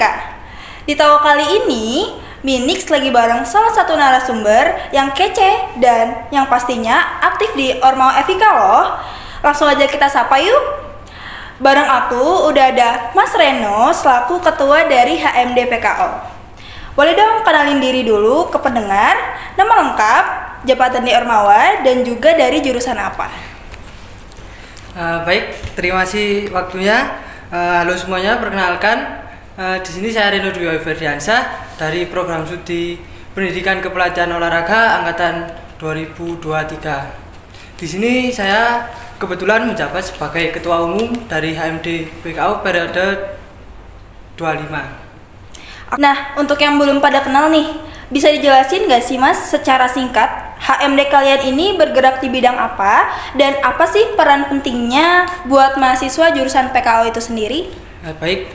Kak. Di tawa kali ini, Minix lagi bareng salah satu narasumber yang kece dan yang pastinya aktif di Ormawa FIK loh. Langsung aja kita sapa yuk. Bareng aku udah ada Mas Reno selaku ketua dari HMD PKO. Boleh dong kenalin diri dulu ke pendengar, nama lengkap, jabatan di Ormawa, dan juga dari jurusan apa? Baik, terima kasih waktunya. Halo semuanya, perkenalkan di sini saya Reno Dwi Ferdiansyah dari program studi Pendidikan Kepelatihan Olahraga angkatan 2023. Di sini saya kebetulan menjabat sebagai ketua umum dari HMD PKO periode 25. Nah, untuk yang belum pada kenal nih, bisa dijelasin nggak sih Mas secara singkat HMD kalian ini bergerak di bidang apa dan apa sih peran pentingnya buat mahasiswa jurusan PKO itu sendiri? Baik,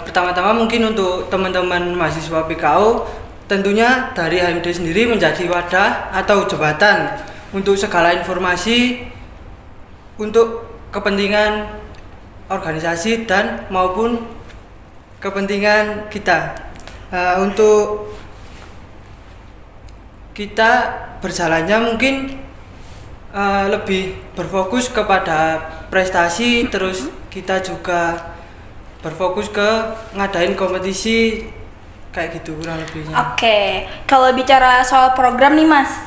pertama-tama mungkin untuk teman-teman mahasiswa PKO, tentunya dari HMD sendiri menjadi wadah atau jembatan untuk segala informasi untuk kepentingan organisasi dan maupun kepentingan kita. Untuk kita berjalannya mungkin lebih berfokus kepada prestasi, terus kita juga berfokus ke ngadain kompetisi kayak gitu kurang lebihnya. Oke, kalau bicara soal program nih Mas,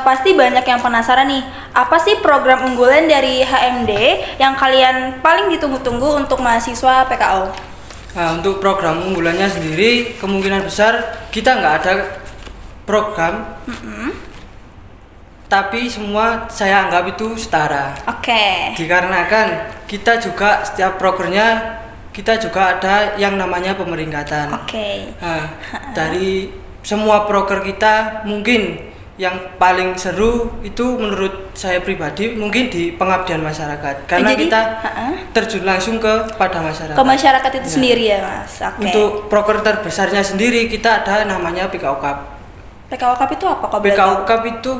pasti banyak yang penasaran nih, apa sih program unggulan dari HMD yang kalian paling ditunggu-tunggu untuk mahasiswa PKO? Nah, untuk program unggulannya sendiri kemungkinan besar kita nggak ada program, tapi semua saya anggap itu setara. Oke. Dikarenakan kita juga setiap programnya kita juga ada yang namanya pemeringkatan. Oke. Nah, dari semua proker kita mungkin yang paling seru itu menurut saya pribadi mungkin di pengabdian masyarakat karena Jadi, kita terjun langsung kepada masyarakat. Ke masyarakat itu sendiri ya Mas. Oke. Untuk proker terbesarnya sendiri kita ada namanya PKO Cup. PKO Cup itu apa? PKO Cup itu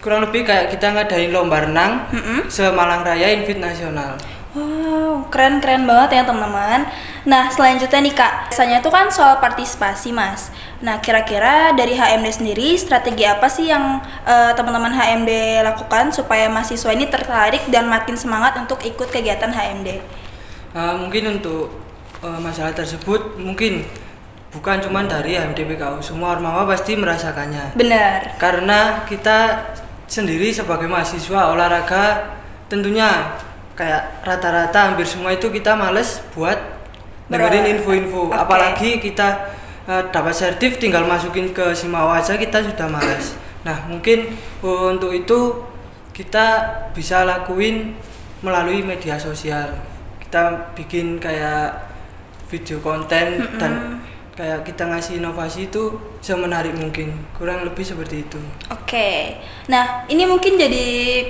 kurang lebih kayak kita ngadain lomba renang se-Malang Raya Invite Nasional. Wow, keren-keren banget ya teman-teman. Nah, selanjutnya nih Kak, biasanya itu kan soal partisipasi Mas. Nah, kira-kira dari HMD sendiri strategi apa sih yang teman-teman HMD lakukan supaya mahasiswa ini tertarik dan makin semangat untuk ikut kegiatan HMD? Mungkin untuk masalah tersebut mungkin bukan cuma dari HMD PKO, semua Ormawa pasti merasakannya. Benar. Karena kita sendiri sebagai mahasiswa olahraga tentunya kayak rata-rata hampir semua itu kita males buat dengerin info-info. Okay. Apalagi kita dapat sertif tinggal masukin ke Simawa aja kita sudah males. Nah, mungkin untuk itu kita bisa lakuin melalui media sosial. Kita bikin kayak video konten dan kayak kita ngasih inovasi itu semenarik mungkin, kurang lebih seperti itu. Oke, nah ini mungkin jadi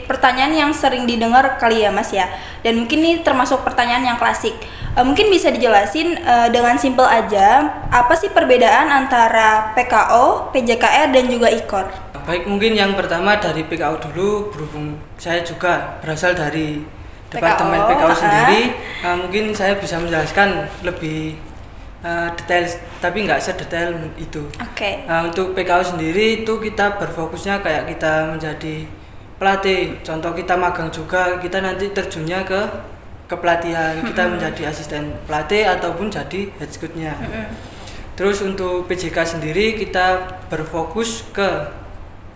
pertanyaan yang sering didengar kali ya Mas ya, dan mungkin ini termasuk pertanyaan yang klasik. Mungkin bisa dijelasin dengan simpel aja, apa sih perbedaan antara PKO, PJKR dan juga IKOR? Baik, mungkin yang pertama dari PKO dulu, berhubung saya juga berasal dari Departemen PKO sendiri, mungkin saya bisa menjelaskan lebih detail, tapi nggak sedetail itu. Oke. Untuk PKO sendiri itu kita berfokusnya kayak kita menjadi pelatih. Contoh kita magang juga, kita nanti terjunnya ke pelatihan, kita menjadi asisten pelatih ataupun jadi head coach-nya. Terus untuk PJK sendiri kita berfokus ke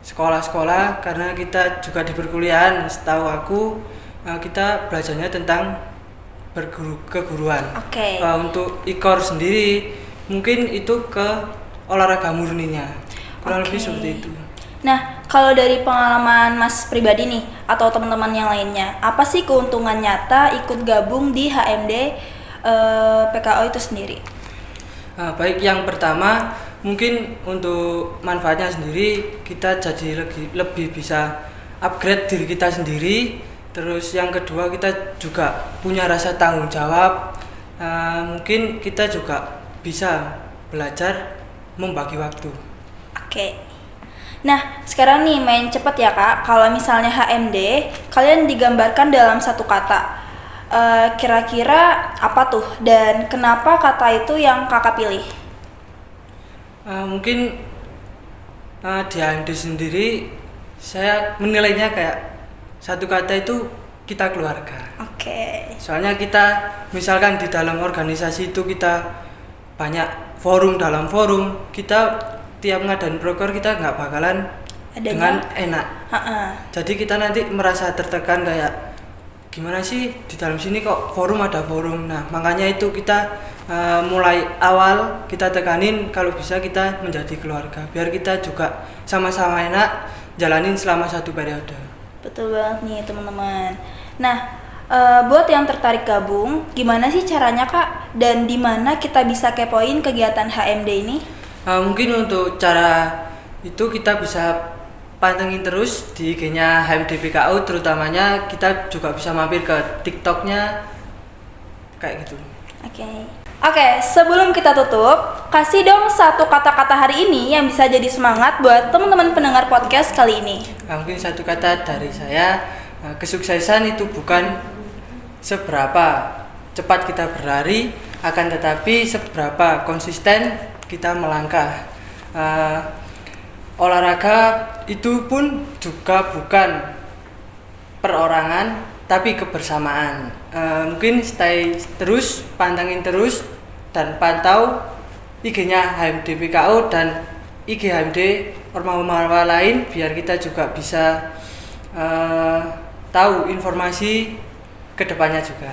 sekolah-sekolah karena kita juga di perkuliahan. Setahu aku kita belajarnya tentang keguruan. Oke. Untuk IKOR sendiri mungkin itu ke olahraga murninya, kurang lebih seperti itu. Nah, kalau dari pengalaman Mas pribadi nih atau teman-teman yang lainnya, apa sih keuntungan nyata ikut gabung di HMD PKO itu sendiri? Baik, yang pertama mungkin untuk manfaatnya sendiri kita jadi lebih bisa upgrade diri kita sendiri. Terus yang kedua kita juga punya rasa tanggung jawab. Mungkin kita juga bisa belajar membagi waktu. Oke. Nah, sekarang nih main cepet ya Kak. Kalau misalnya HMD, kalian digambarkan dalam satu kata. Kira-kira apa tuh dan kenapa kata itu yang kakak pilih? Mungkin di HMD sendiri saya menilainya kayak satu kata itu kita keluarga. Oke. Soalnya kita misalkan di dalam organisasi itu kita banyak dalam forum, kita tiap ngadain proker kita nggak bakalan dengan enak. Jadi kita nanti merasa tertekan kayak gimana sih di dalam sini kok ada forum. Nah makanya itu kita mulai awal kita tekanin kalau bisa kita menjadi keluarga biar kita juga sama-sama enak jalanin selama 1 periode. Betul banget nih teman-teman. Nah buat yang tertarik gabung, gimana sih caranya kak? Dan di mana kita bisa kepoin kegiatan HMD ini? Mungkin untuk cara itu kita bisa pantengin terus di IG-nya HMD PKU, terutamanya kita juga bisa mampir ke TikTok-nya kayak gitu. Oke, sebelum kita tutup, kasih dong satu kata-kata hari ini yang bisa jadi semangat buat teman-teman pendengar podcast kali ini. Mungkin satu kata dari saya, kesuksesan itu bukan seberapa cepat kita berlari, akan tetapi seberapa konsisten kita melangkah. Olahraga itu pun juga bukan perorangan tapi kebersamaan. Mungkin stay terus, pantengin terus dan pantau IG-nya HMD PKU dan IG HMD ormawa lain biar kita juga bisa tahu informasi kedepannya juga.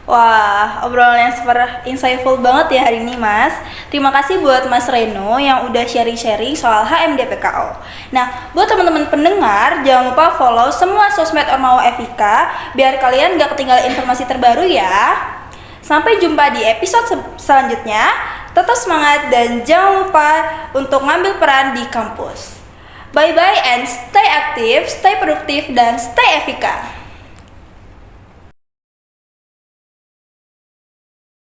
Wah, obrolan yang super insightful banget ya hari ini Mas. Terima kasih buat Mas Reno yang udah sharing-sharing soal HMD PKO. Nah, buat teman-teman pendengar, jangan lupa follow semua sosmed Ormawa FIK biar kalian gak ketinggalan informasi terbaru ya. Sampai jumpa di episode selanjutnya. Tetap semangat dan jangan lupa untuk ngambil peran di kampus. Bye-bye and stay aktif, stay produktif, dan stay FIK.